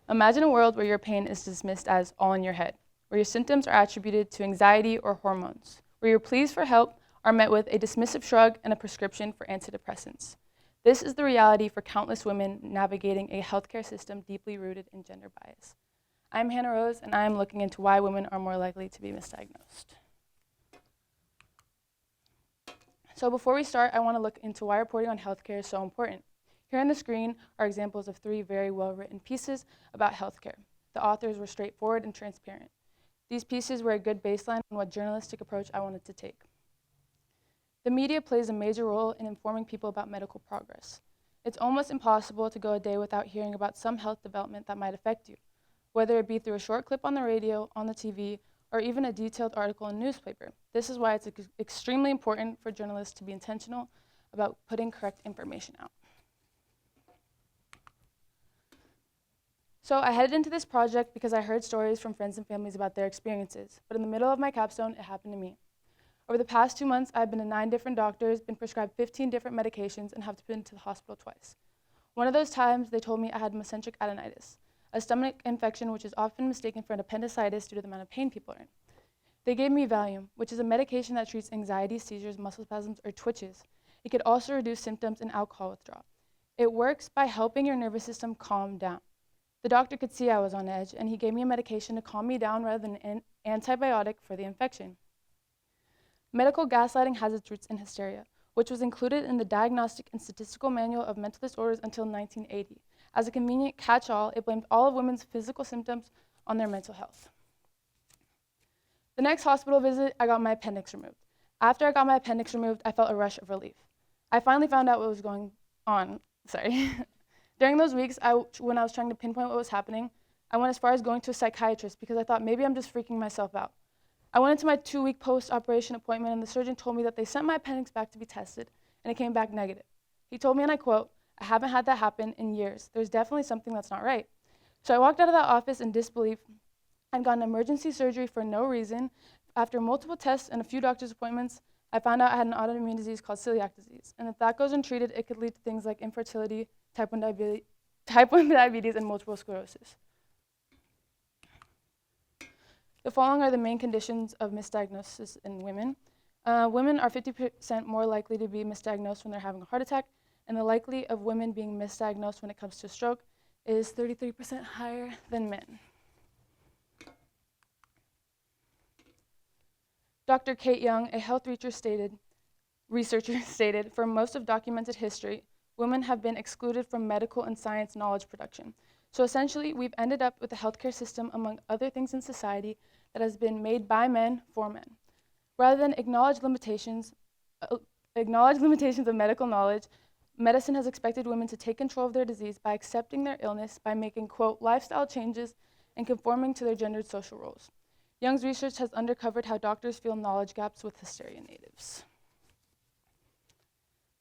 Imagine a world where your pain is dismissed as all in your head, where your symptoms are attributed to anxiety or hormones, where your pleas for help are met with a dismissive shrug and a prescription for antidepressants. This is the reality for countless women navigating a healthcare system deeply rooted in gender bias. I'm Hannah Rose, and I am looking into why women are more likely to be misdiagnosed. So before we start, I want to look into why reporting on healthcare is so important. Here on the screen are examples of 3 very well-written pieces about healthcare. The authors were straightforward and transparent. These pieces were a good baseline on what journalistic approach I wanted to take. The media plays a major role in informing people about medical progress. It's almost impossible to go a day without hearing about some health development that might affect you, whether it be through a short clip on the radio, on the TV, or even a detailed article in a newspaper. This is why it's extremely important for journalists to be intentional about putting correct information out. So I headed into this project because I heard stories from friends and families about their experiences, but in the middle of my capstone, it happened to me. Over the past 2 months, I've been to 9 different doctors, been prescribed 15 different medications, and have been to the hospital twice. One of those times, they told me I had mesenteric adenitis, a stomach infection which is often mistaken for an appendicitis due to the amount of pain people are in. They gave me Valium, which is a medication that treats anxiety, seizures, muscle spasms, or twitches. It could also reduce symptoms and alcohol withdrawal. It works by helping your nervous system calm down. The doctor could see I was on edge, and he gave me a medication to calm me down rather than an antibiotic for the infection. Medical gaslighting has its roots in hysteria, which was included in the Diagnostic and Statistical Manual of Mental Disorders until 1980. As a convenient catch-all, it blamed all of women's physical symptoms on their mental health. The next hospital visit, I got my appendix removed. After I got my appendix removed, I felt a rush of relief. I finally found out what was going on. During those weeks, when I was trying to pinpoint what was happening, I went as far as going to a psychiatrist because I thought maybe I'm just freaking myself out. I went into my 2-week post-operation appointment, and the surgeon told me that they sent my appendix back to be tested, and it came back negative. He told me, and I quote, "I haven't had that happen in years. There's definitely something that's not right." So I walked out of that office in disbelief and got an emergency surgery for no reason. After multiple tests and a few doctor's appointments, I found out I had an autoimmune disease called celiac disease, and if that goes untreated, it could lead to things like infertility, type 1 diabetes, and multiple sclerosis. The following are the main conditions of misdiagnosis in women. Women are 50% more likely to be misdiagnosed when they're having a heart attack, and the likelihood of women being misdiagnosed when it comes to stroke is 33% higher than men. Dr. Kate Young, a health researcher stated, "For most of documented history, women have been excluded from medical and science knowledge production. So essentially, we've ended up with a healthcare system, among other things in society, that has been made by men for men. Rather than acknowledge limitations of medical knowledge, medicine has expected women to take control of their disease by accepting their illness, by making, quote, lifestyle changes and conforming to their gendered social roles. Young's research has uncovered how doctors fill knowledge gaps with hysteria natives."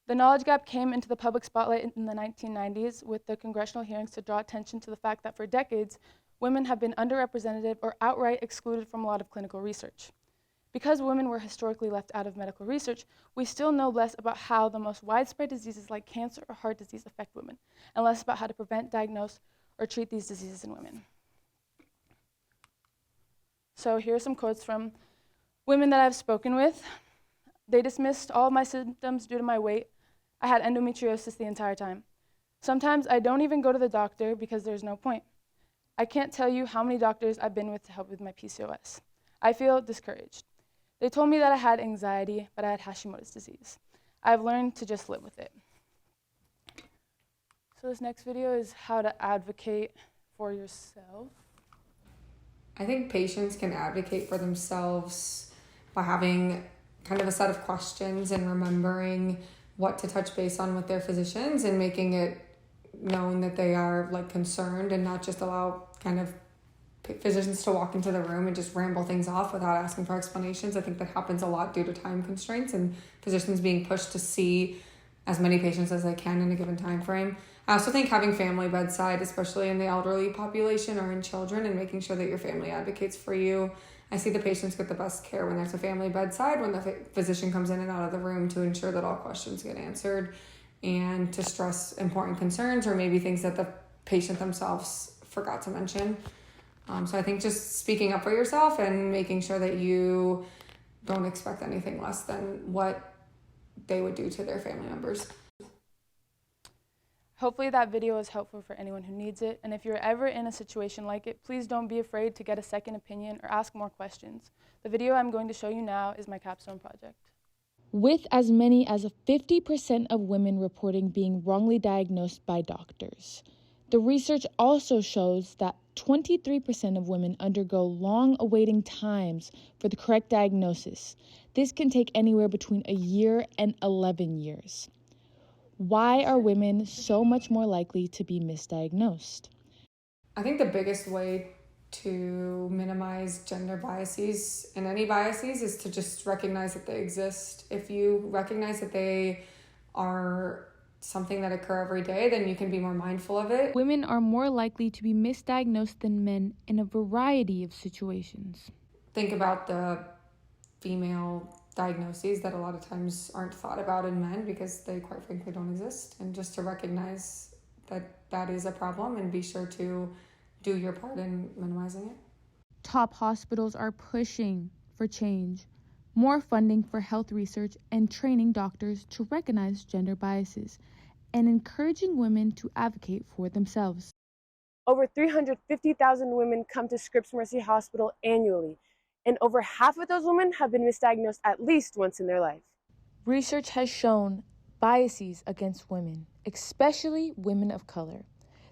The knowledge gap came into the public spotlight in the 1990s with the congressional hearings to draw attention to the fact that for decades, women have been underrepresented or outright excluded from a lot of clinical research. Because women were historically left out of medical research, we still know less about how the most widespread diseases like cancer or heart disease affect women, and less about how to prevent, diagnose, or treat these diseases in women. So here are some quotes from women that I've spoken with. "They dismissed all of my symptoms due to my weight. I had endometriosis the entire time. Sometimes I don't even go to the doctor because there's no point. I can't tell you how many doctors I've been with to help with my PCOS. I feel discouraged. They told me that I had anxiety, but I had Hashimoto's disease. I've learned to just live with it." So this next video is how to advocate for yourself. I think patients can advocate for themselves by having kind of a set of questions and remembering what to touch base on with their physicians and making it known that they are concerned and not just allow kind of physicians to walk into the room and just ramble things off without asking for explanations. I think that happens a lot due to time constraints and physicians being pushed to see as many patients as they can in a given time frame. I also think having family bedside, especially in the elderly population or in children, and making sure that your family advocates for you. I see the patients get the best care when there's a family bedside, when the physician comes in and out of the room to ensure that all questions get answered and to stress important concerns or maybe things that the patient themselves forgot to mention. So I think just speaking up for yourself and making sure that you don't expect anything less than what they would do to their family members. Hopefully that video is helpful for anyone who needs it, and if you're ever in a situation like it, please don't be afraid to get a second opinion or ask more questions. The video I'm going to show you now is my capstone project. With as many as 50% of women reporting being wrongly diagnosed by doctors, the research also shows that 23% of women undergo long awaiting times for the correct diagnosis. This can take anywhere between a year and 11 years. Why are women so much more likely to be misdiagnosed? I think the biggest way to minimize gender biases and any biases is to just recognize that they exist. If you recognize that they are something that occur every day, then you can be more mindful of it. Women are more likely to be misdiagnosed than men in a variety of situations. Think about the female diagnoses that a lot of times aren't thought about in men because they quite frankly don't exist, and just to recognize that that is a problem and be sure to do your part in minimizing it. Top hospitals are pushing for change, more funding for health research, and training doctors to recognize gender biases, and encouraging women to advocate for themselves. Over 350,000 women come to Scripps Mercy Hospital annually, and over half of those women have been misdiagnosed at least once in their life. Research has shown biases against women, especially women of color.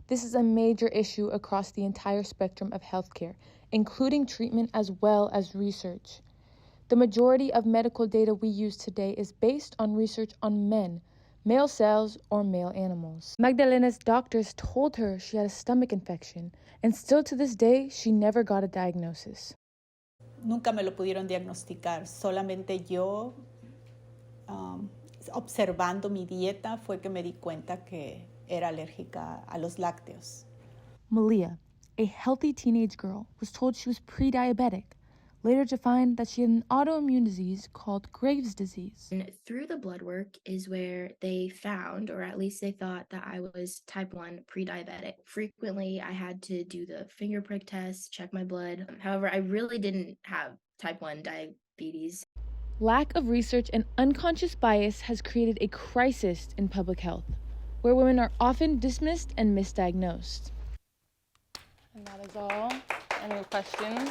This is a major issue across the entire spectrum of healthcare, including treatment as well as research. The majority of medical data we use today is based on research on men, male cells, or male animals. Magdalena's doctors told her she had a stomach infection, and still to this day, she never got a diagnosis. Nunca me lo pudieron diagnosticar, solamente yo, observando mi dieta, fue que me di cuenta que era alérgica a los lácteos. Malia, a healthy teenage girl, was told she was pre-diabetic, later to find that she had an autoimmune disease called Graves' disease. And through the blood work is where they found, or at least they thought, that I was type 1 pre-diabetic. Frequently, I had to do the finger prick test, check my blood. However, I really didn't have type 1 diabetes. Lack of research and unconscious bias has created a crisis in public health, where women are often dismissed and misdiagnosed. And that is all. Any questions?